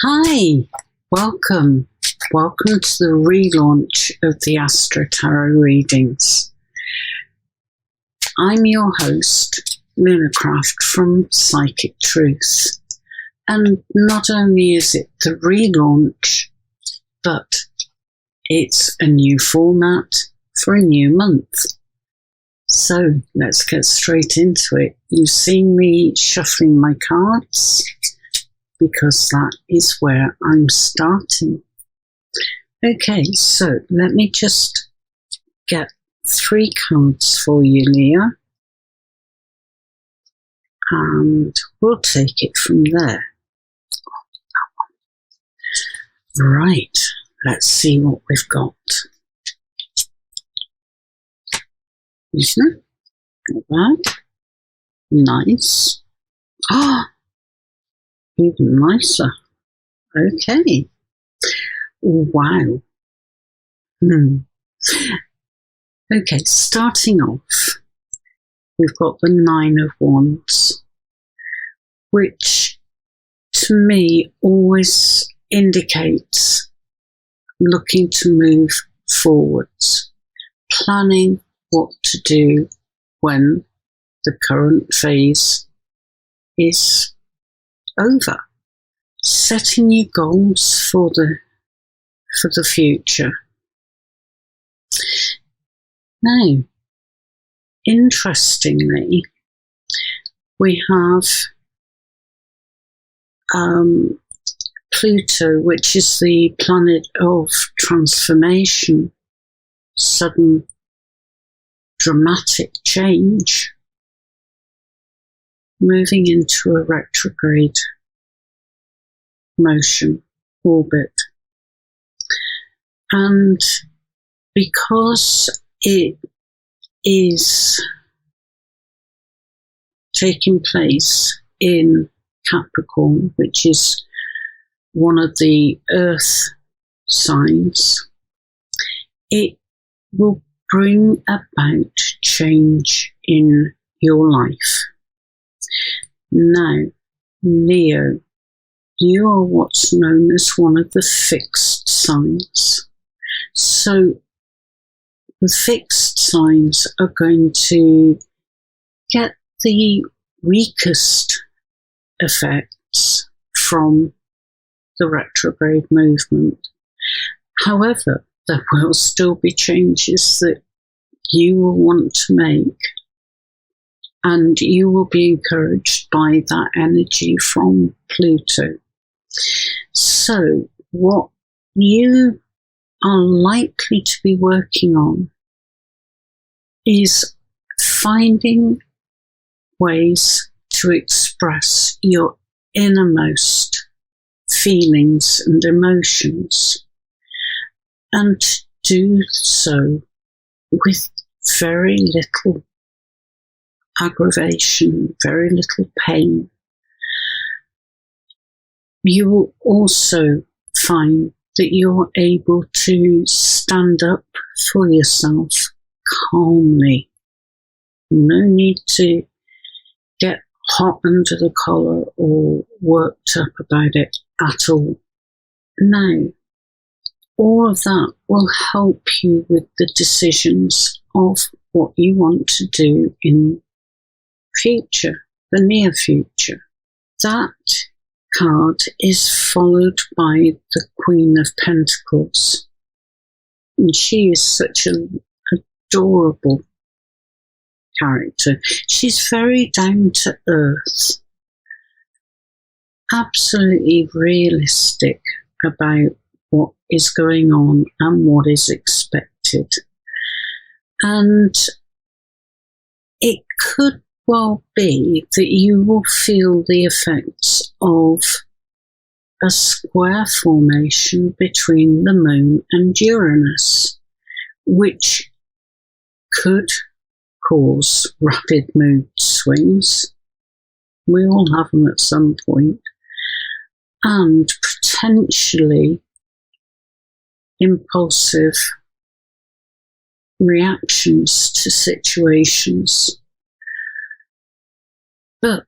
Hi, welcome. Welcome to the relaunch of the AstroTarot readings. I'm your host, Lunarcraft from Psychic Truth. And not only is it the relaunch, but it's a new format for a new month. So let's get straight into it. You've seen me shuffling my cards, because that is where I'm starting. Okay, so let me just get 3 cards for you, Leah, and we'll take it from there. Right, let's see what we've got. Isn't it? Not bad. Nice. Ah! Even nicer. Okay. Wow. Okay, starting off, we've got the 9 of Wands, which to me always indicates looking to move forwards, planning what to do when the current phase is over, setting your goals for the future. Now, interestingly, we have Pluto, which is the planet of transformation, sudden dramatic change, moving into a retrograde motion orbit. And because it is taking place in Capricorn, which is one of the earth signs, it will bring about change in your life. Now, Leo, you are what's known as one of the fixed signs. So the fixed signs are going to get the weakest effects from the retrograde movement. However, there will still be changes that you will want to make, and you will be encouraged by that energy from Pluto. So what you are likely to be working on is finding ways to express your innermost feelings and emotions, and do so with very little aggravation, very little pain. You will also find that you're able to stand up for yourself calmly. No need to get hot under the collar or worked up about it at all. Now, all of that will help you with the decisions of what you want to do in future, the near future. That card is followed by the Queen of Pentacles, and she is such an adorable character. She's very down to earth, absolutely realistic about what is going on and what is expected. And it could well be that you will feel the effects of a square formation between the Moon and Uranus, which could cause rapid mood swings. We all have them at some point, and potentially impulsive reactions to situations. But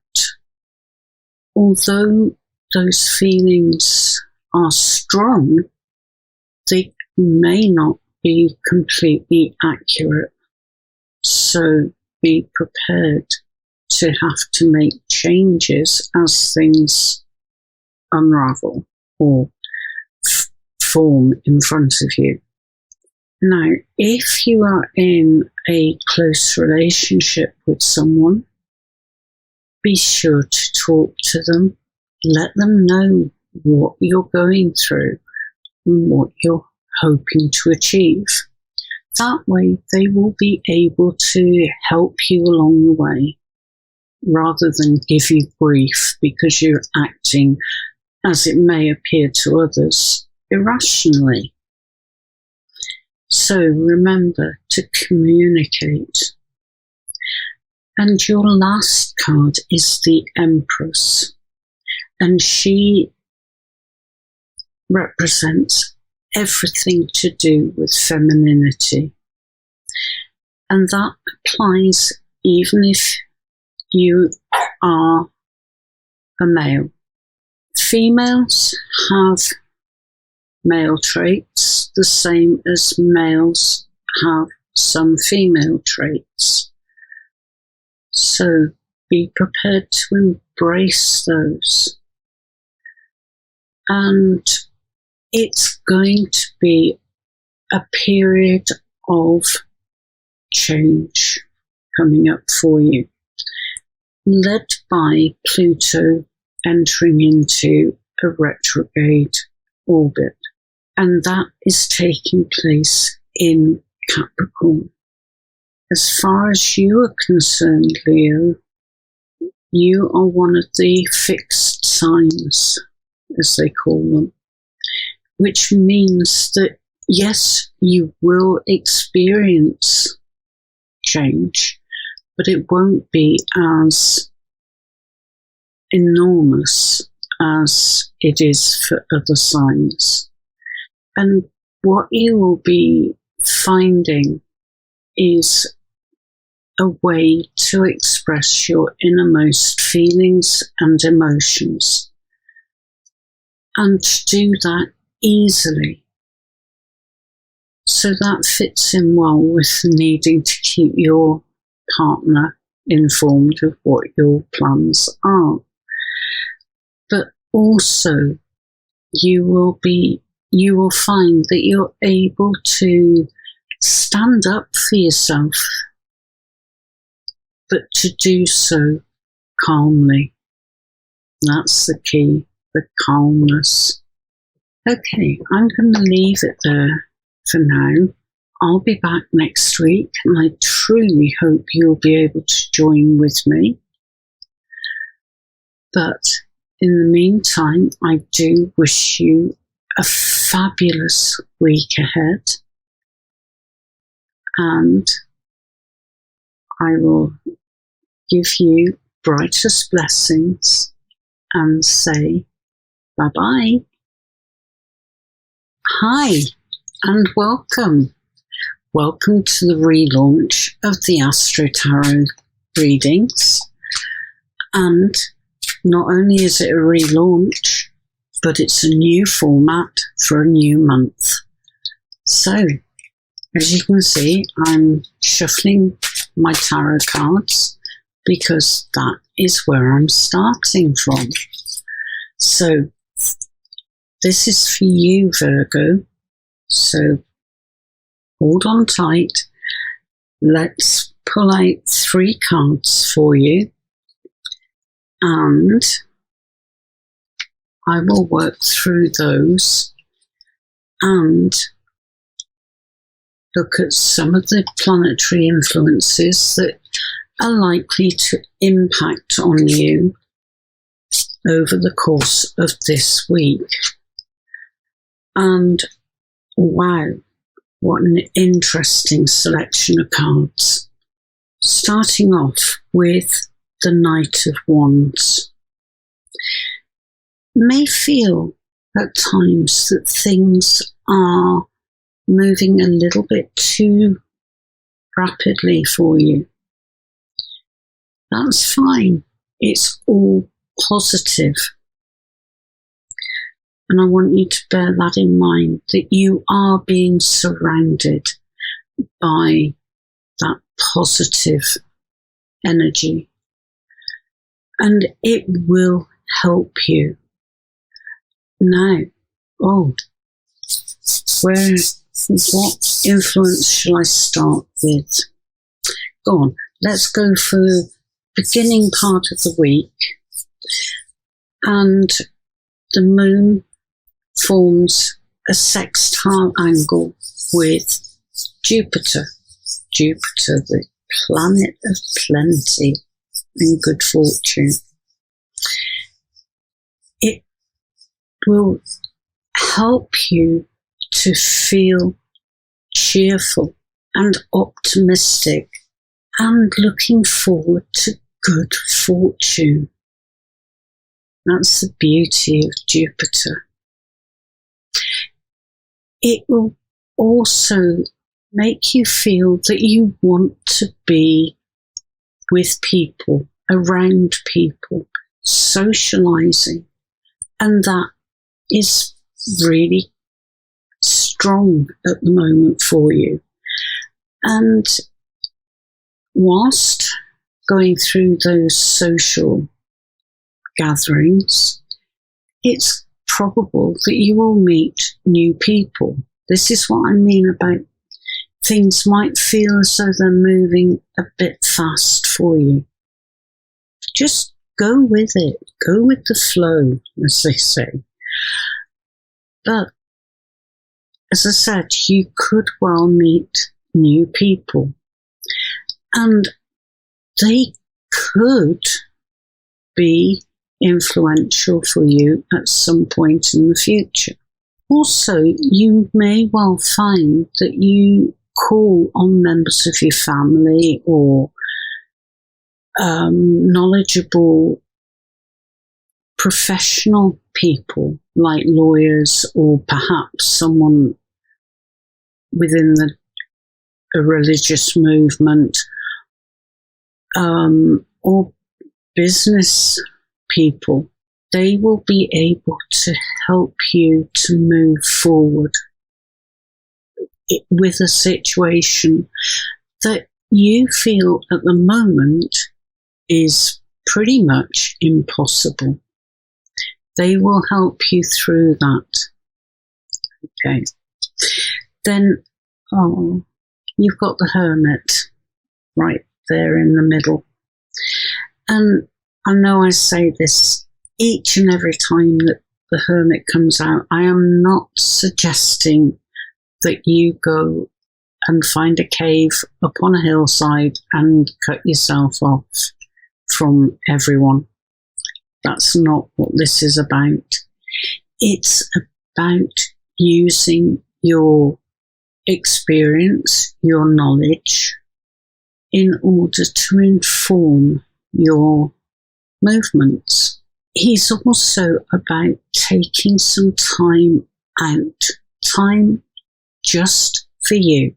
although those feelings are strong, they may not be completely accurate. So be prepared to have to make changes as things unravel or form in front of you. Now, if you are in a close relationship with someone, be sure to talk to them. Let them know what you're going through and what you're hoping to achieve. That way, they will be able to help you along the way, rather than give you grief because you're acting, as it may appear to others, irrationally. So remember to communicate. And your last card is the Empress, and she represents everything to do with femininity. And that applies even if you are a male. Females have male traits, the same as males have some female traits. So be prepared to embrace those. And it's going to be a period of change coming up for you, led by Pluto entering into a retrograde orbit. And that is taking place in Capricorn. As far as you are concerned, Leo, you are one of the fixed signs, as they call them, which means that, yes, you will experience change, but it won't be as enormous as it is for other signs. And what you will be finding is a way to express your innermost feelings and emotions, and to do that easily. So that fits in well with needing to keep your partner informed of what your plans are. But also you will find that you're able to stand up for yourself, but to do so calmly. That's the key, the calmness. Okay, I'm going to leave it there for now. I'll be back next week, and I truly hope you'll be able to join with me. But in the meantime, I do wish you a fabulous week ahead, and I will give you brightest blessings and say bye-bye. Hi, and welcome. Welcome to the relaunch of the AstroTarot readings. And not only is it a relaunch, but it's a new format for a new month. So, as you can see, I'm shuffling my tarot cards because that is where I'm starting from. So, this is for you, Virgo. So, hold on tight. Let's pull out 3 cards for you, and I will work through those and look at some of the planetary influences that are likely to impact on you over the course of this week. And wow, what an interesting selection of cards. Starting off with the Knight of Wands. May feel at times that things are moving a little bit too rapidly for you. That's fine. It's all positive. And I want you to bear that in mind, that you are being surrounded by that positive energy. And it will help you. Now, what influence shall I start with? Go on, let's go for the beginning part of the week. And the moon forms a sextile angle with Jupiter. Jupiter, the planet of plenty and good fortune. It will help you to feel cheerful and optimistic and looking forward to good fortune. That's the beauty of Jupiter. It will also make you feel that you want to be with people, around people, socializing. And that is really strong at the moment for you. And whilst going through those social gatherings, it's probable that you will meet new people. This is what I mean about things might feel as though they're moving a bit fast for you. Just go with it. Go with the flow, as they say. But, as I said, you could well meet new people. And they could be influential for you at some point in the future. Also, you may well find that you call on members of your family or knowledgeable professional people like lawyers or perhaps someone within a religious movement or business people. They will be able to help you to move forward with a situation that you feel at the moment is pretty much impossible. They will help you through that. Okay. Then, you've got the Hermit right there in the middle. And I know I say this each and every time that the Hermit comes out. I am not suggesting that you go and find a cave up on a hillside and cut yourself off from everyone. That's not what this is about. It's about using your experience, your knowledge, in order to inform your movements. He's also about taking some time out, time just for you,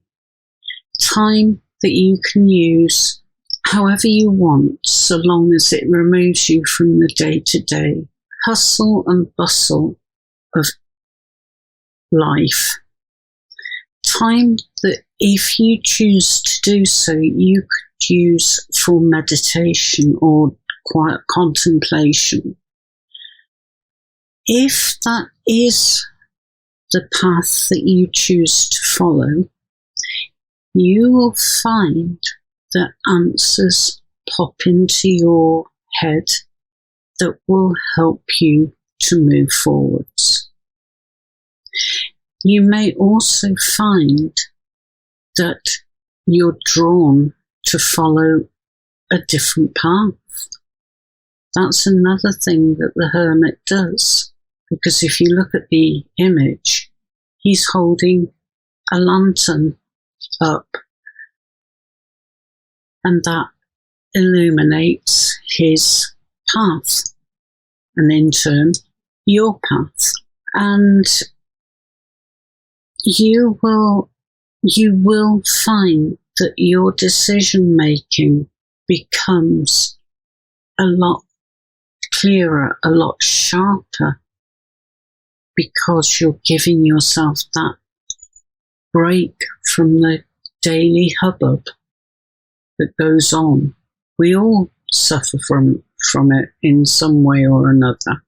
time that you can use however you want, so long as it removes you from the day-to-day hustle and bustle of life. Time that, if you choose to do so, you could use for meditation or quiet contemplation. If that is the path that you choose to follow, you will find that answers pop into your head that will help you to move forwards. You may also find that you're drawn to follow a different path. That's another thing that the Hermit does, because if you look at the image, he's holding a lantern up, and that illuminates his path, and in turn, your path. And you will find that your decision making becomes a lot clearer, a lot sharper, because you're giving yourself that break from the daily hubbub that goes on. We all suffer from it in some way or another.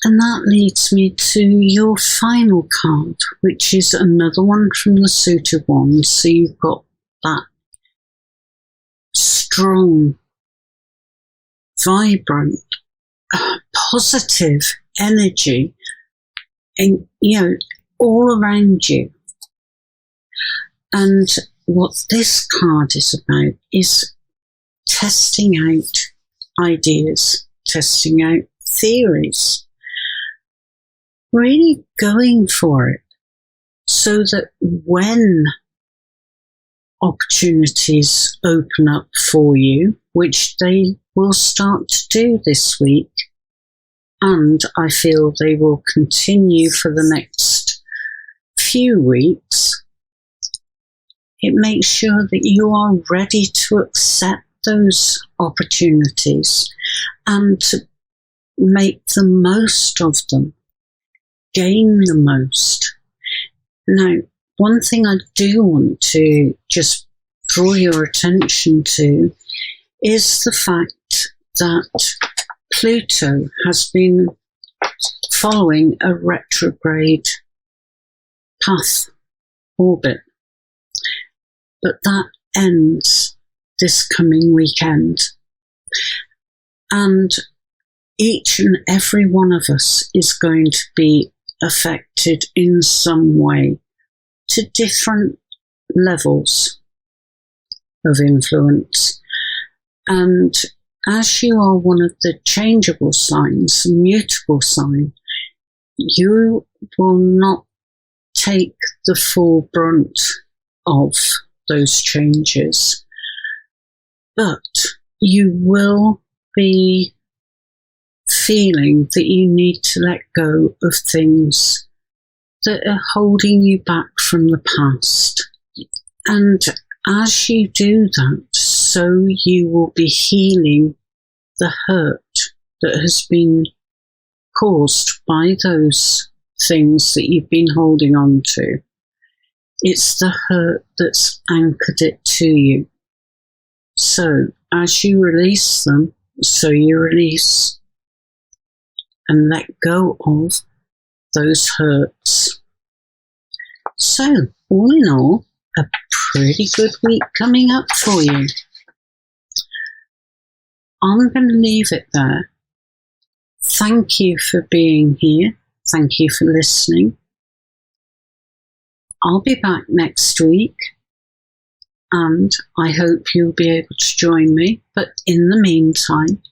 And that leads me to your final card, which is another one from the suit of wands. So you've got that strong, vibrant, positive energy in, all around you. And what this card is about is testing out ideas, testing out theories, really going for it, so that when opportunities open up for you, which they will start to do this week, and I feel they will continue for the next few weeks, it makes sure that you are ready to accept those opportunities and to make the most of them, gain the most. Now, one thing I do want to just draw your attention to is the fact that Pluto has been following a retrograde path orbit, but that ends this coming weekend, and each and every one of us is going to be affected in some way to different levels of influence. And as you are one of the changeable signs, mutable sign, you will not take the full brunt of those changes, but you will be feeling that you need to let go of things that are holding you back from the past. And as you do that, so you will be healing the hurt that has been caused by those things that you've been holding on to. It's the hurt that's anchored it to you. So as you release them, so you release and let go of those hurts. So all in all, a pretty good week coming up for you. I'm going to leave it there. Thank you for being here. Thank you for listening. I'll be back next week, and I hope you'll be able to join me. But in the meantime,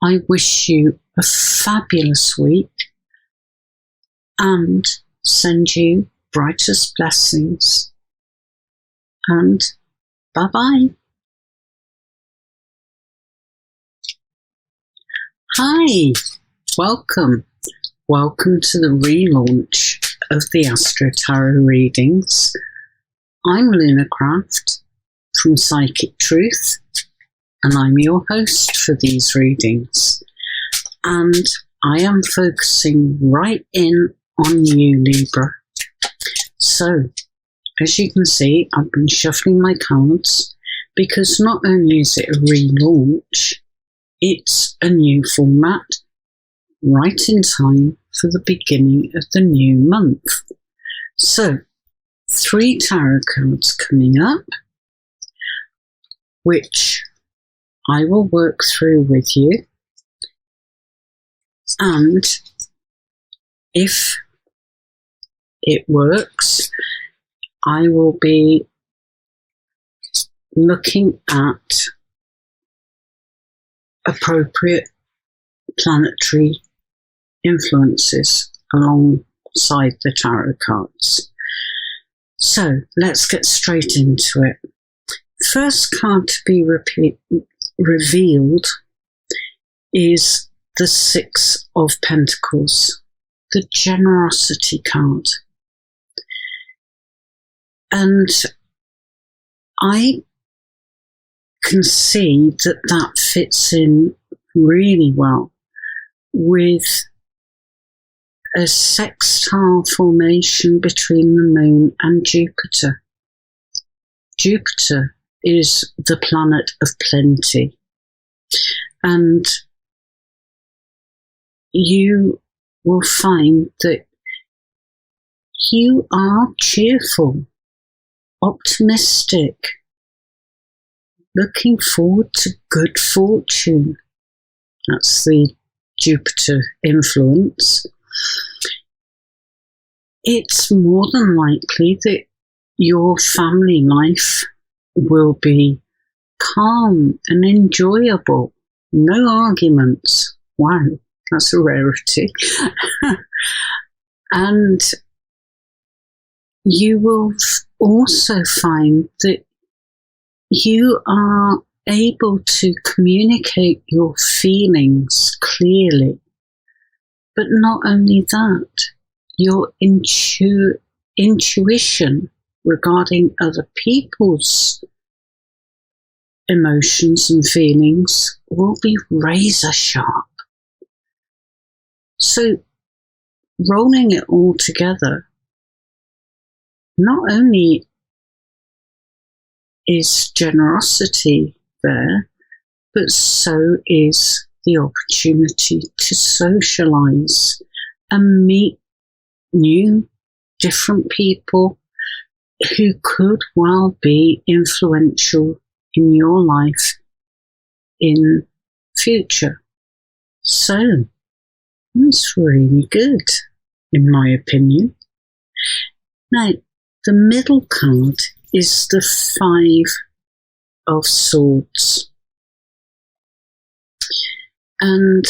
I wish you a fabulous week and send you brightest blessings. And bye-bye. Hi, welcome. Welcome to the relaunch of the AstroTarot readings. I'm Lunarcraft from Psychic Truth, and I'm your host for these readings. And I am focusing right in on you, Libra. So, as you can see, I've been shuffling my cards because not only is it a relaunch, it's a new format right in time for the beginning of the new month. So, 3 tarot cards coming up, which I will work through with you. And if it works, I will be looking at appropriate planetary influences alongside the tarot cards. So let's get straight into it. First card to be revealed is the 6 of Pentacles, the generosity card. And I can see that that fits in really well with a sextile formation between the moon and Jupiter. Jupiter is the planet of plenty, and you will find that you are cheerful, optimistic, looking forward to good fortune. That's the Jupiter influence. It's more than likely that your family life will be calm and enjoyable. No arguments. Wow, that's a rarity. And you will also find that you are able to communicate your feelings clearly. But not only that, your intuition regarding other people's emotions and feelings will be razor sharp. So, rolling it all together, not only is generosity there, but so is the opportunity to socialize and meet new, different people who could well be influential in your life in future. So, that's really good, in my opinion. Now, the middle card is the 5 of Swords. And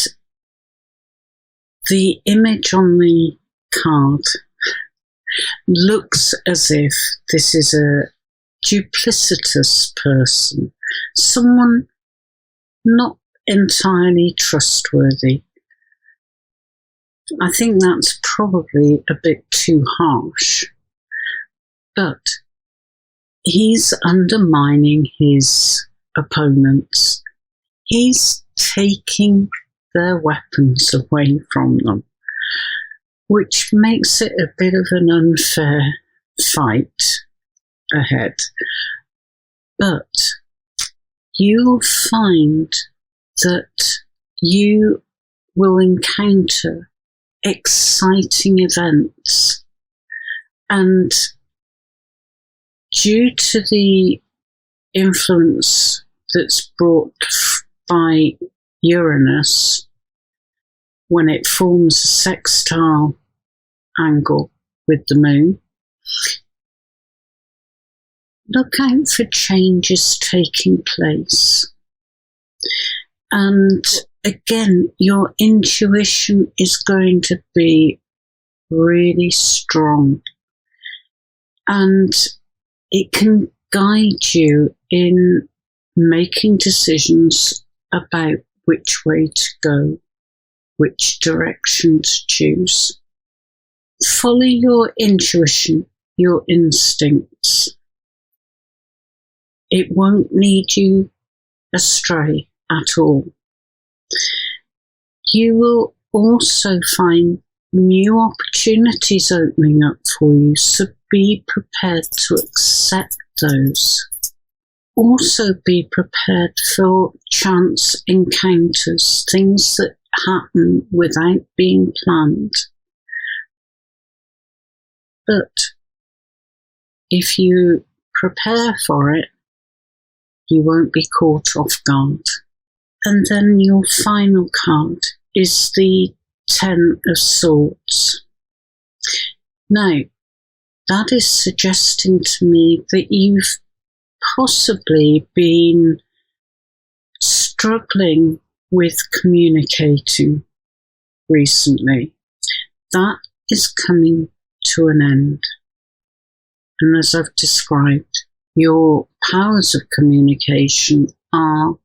the image on the card looks as if this is a duplicitous person, someone not entirely trustworthy. I think that's probably a bit too harsh, but he's undermining his opponents. He's taking their weapons away from them, which makes it a bit of an unfair fight ahead. But you'll find that you will encounter exciting events, and due to the influence that's brought by Uranus when it forms a sextile angle with the moon, look out for changes taking place. And again, your intuition is going to be really strong, and it can guide you in making decisions about which way to go, which direction to choose. Follow your intuition, your instincts. It won't lead you astray at all. You will also find new opportunities opening up for you, so be prepared to accept those. Also be prepared for chance encounters, things that happen without being planned. But if you prepare for it, you won't be caught off guard. And then your final card is the 10 of Swords. Now, that is suggesting to me that you've possibly been struggling with communicating recently. That is coming to an end. And as I've described, your powers of communication are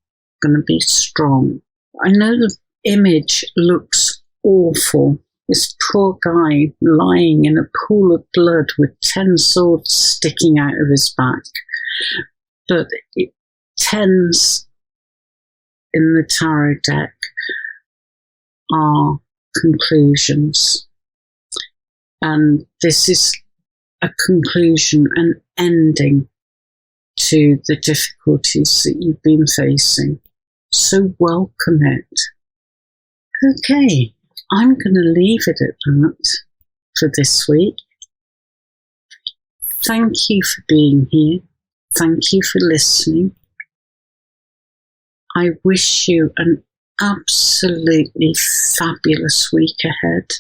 going to be strong. I know the image looks awful. This poor guy lying in a pool of blood with 10 swords sticking out of his back. But 10s in the tarot deck are conclusions. And this is a conclusion, an ending to the difficulties that you've been facing. So welcome it. Okay, I'm going to leave it at that for this week. Thank you for being here. Thank you for listening. I wish you an absolutely fabulous week ahead.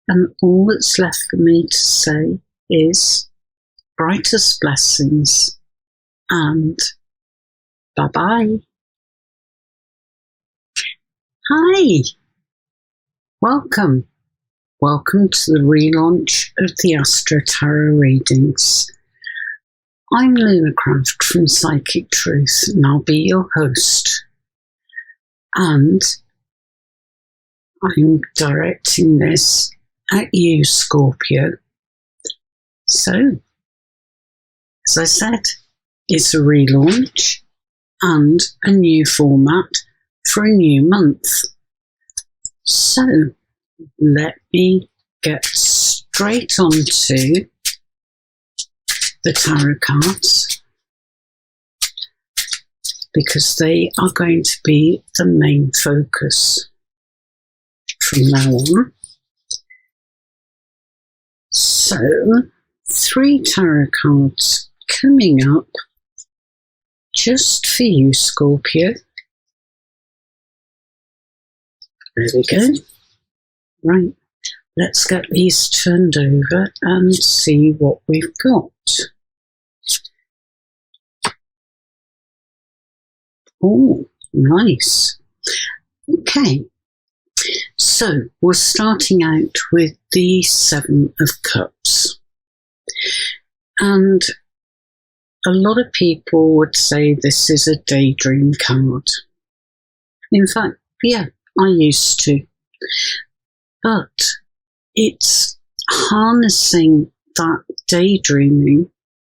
And all that's left for me to say is brightest blessings and bye-bye. Hi, welcome. Welcome to the relaunch of the AstroTarot readings. I'm Lunarcraft from Psychic Truth, and I'll be your host. And I'm directing this at you, Scorpio. So, as I said, it's a relaunch and a new format for a new month. So, let me get straight on to the tarot cards, because they are going to be the main focus from now on. So, 3 tarot cards coming up just for you, Scorpio. There we go. Right, let's get these turned over and see what we've got. Oh, nice. Okay, so we're starting out with the 7 of Cups. And a lot of people would say this is a daydream card. In fact, yeah, I used to. But it's harnessing that daydreaming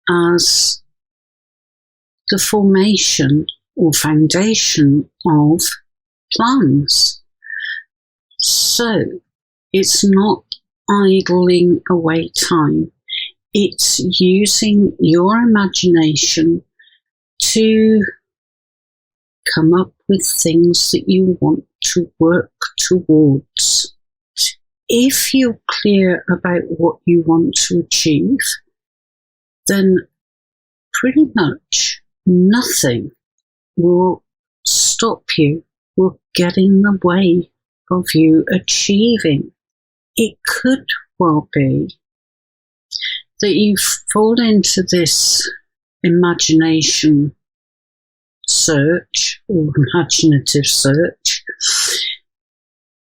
as the formation or foundation of plans. So it's not idling away time. It's using your imagination to come up with things that you want to work towards. If you're clear about what you want to achieve, then pretty much nothing will stop you or get in the way of you achieving. It could well be that you fall into this imagination search or imaginative search.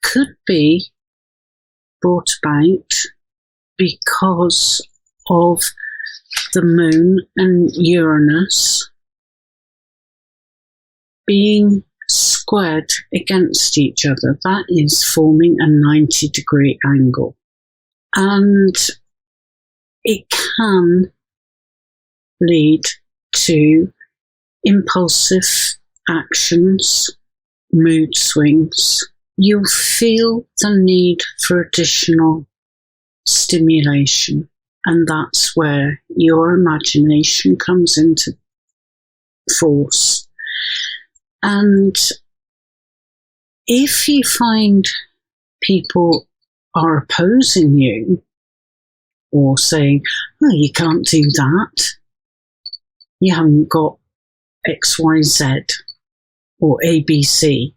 Could be brought about because of the moon and Uranus being squared against each other. That is forming a 90-degree angle. And it can lead to impulsive actions, mood swings. You'll feel the need for additional stimulation, and that's where your imagination comes into force. And if you find people are opposing you or saying, oh, you can't do that, you haven't got XYZ or ABC,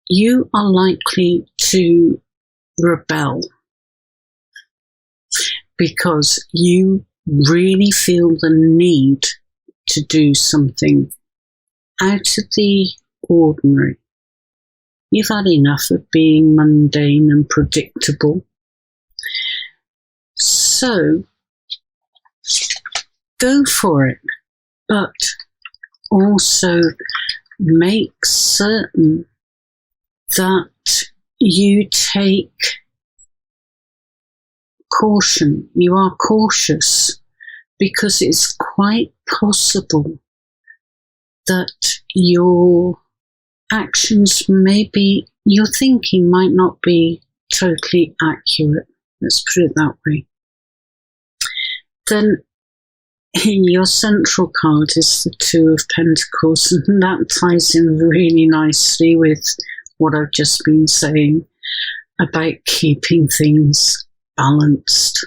you are likely to rebel because you really feel the need to do something out of the ordinary. You've had enough of being mundane and predictable. So, go for it, but also make certain that you take caution. You are cautious because it's quite possible that your actions, maybe your thinking might not be totally accurate. Let's put it that way. Then your central card is the Two of Pentacles, and that ties in really nicely with what I've just been saying about keeping things balanced,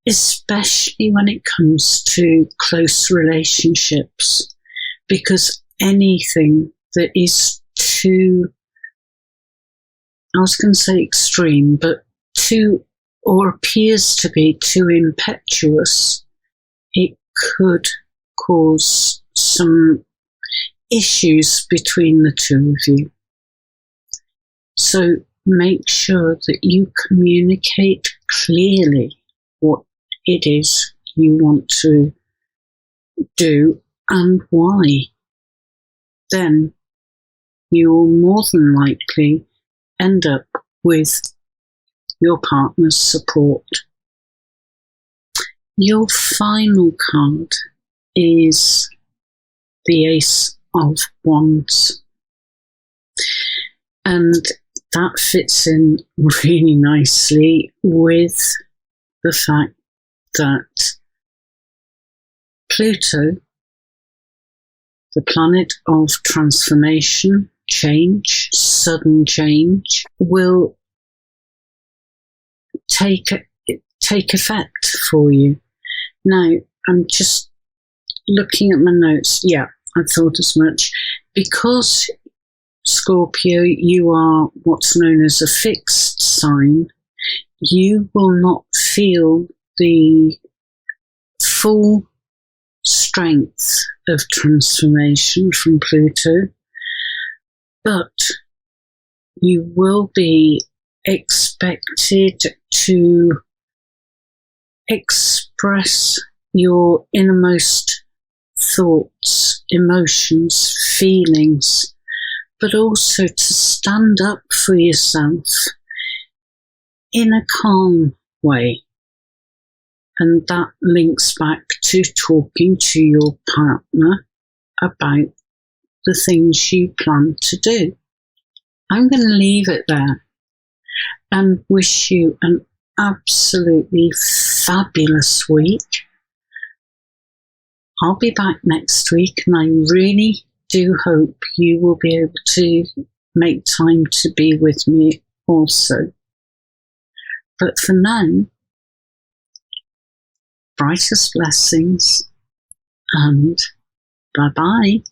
especially when it comes to close relationships, because anything that is too, I was going to say extreme, but too, or appears to be too impetuous, it could cause some issues between the two of you. So make sure that you communicate clearly what it is you want to do and why. Then you will more than likely end up with your partner's support. Your final card is the Ace of Wands, and that fits in really nicely with the fact that Pluto, the planet of transformation, change, sudden change, will take effect for you. Now, I'm just looking at my notes. Yeah, I thought as much. Because, Scorpio, you are what's known as a fixed sign, you will not feel the full strength of transformation from Pluto, but you will be expected to express your innermost thoughts, emotions, feelings, but also to stand up for yourself in a calm way. And that links back to talking to your partner about the things you plan to do. I'm going to leave it there and wish you an absolutely fabulous week. I'll be back next week, and I really do hope you will be able to make time to be with me also. But for now, brightest blessings, and bye-bye.